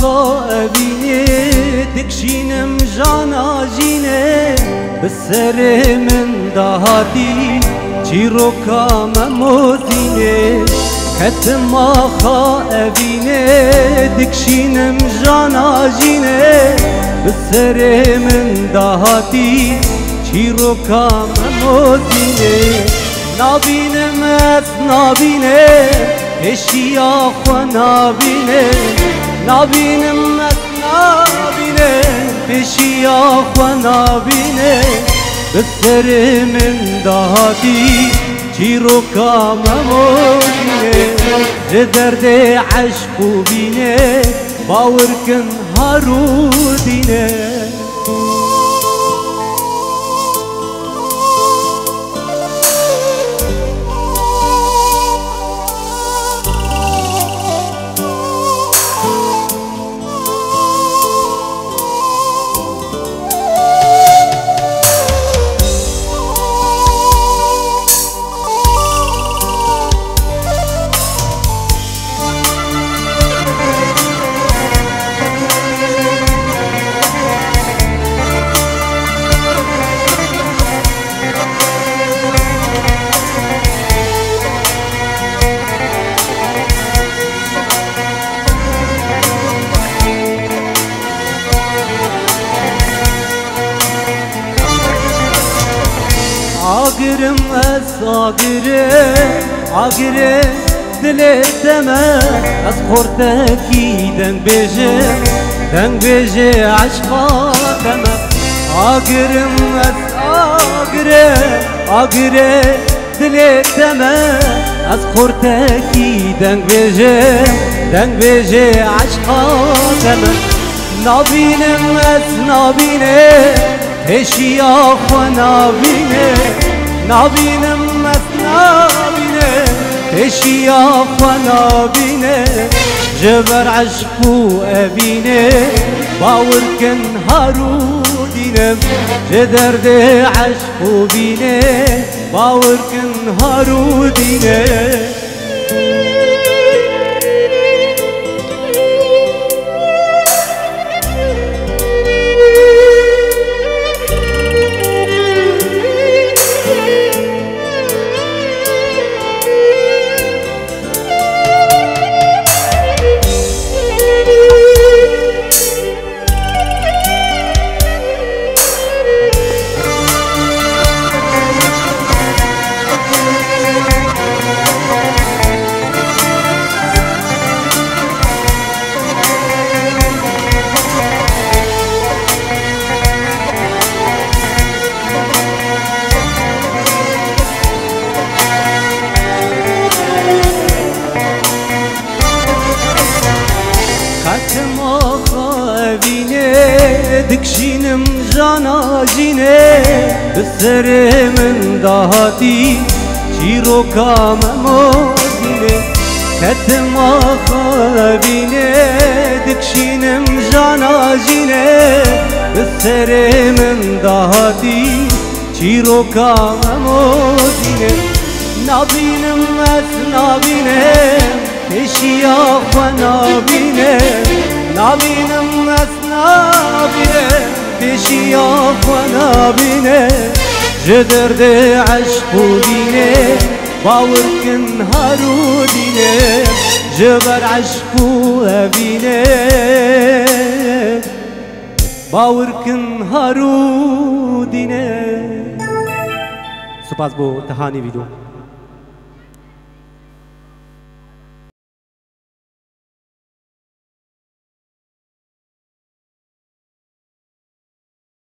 آخا ابینه دکشینم جانا جینه بسر من دهاتی چیروکا مموزینه کتم آخا ابینه دکشینم جانا جینه بسر من دهاتی چیروکا مموزینه نابینم از نابینه اشیا خو نابینه نابینم از نابینه اشیا خو نابینه بسر من دهاتی چیروکا مموزینه درد عشق و بینه باور کن هارودینه آگرم از آگره دل دمه از خورتکی دنگ بیجه عشقا دمه آگرم از آگره دل دمه از خورتکی دنگ بیجه عشقا دمه نابینم از نابینه اشیا خو نابینه نابینم از نابینه اشیا خو نابینه جبر عشق و ابینه باور کن هارودینه جه درد عشق و بینه باور کن هارودینه کتم آخا ابینه دکشینم جانا جینه بسر من دهاتی چیروکا مموزینه کتم آخا ابینه دکشینم جانا جینه بسر من دهاتی چیروکا مموزینه نابینم از نابینه اشیا خو نابینه نابینم از نابینه اشیا خو نابینه جه درد عشق و بینه باور کن هارودینه جبر عشق و ابینه باور کن هارودینه. سپاس بو تهانی ویدیو.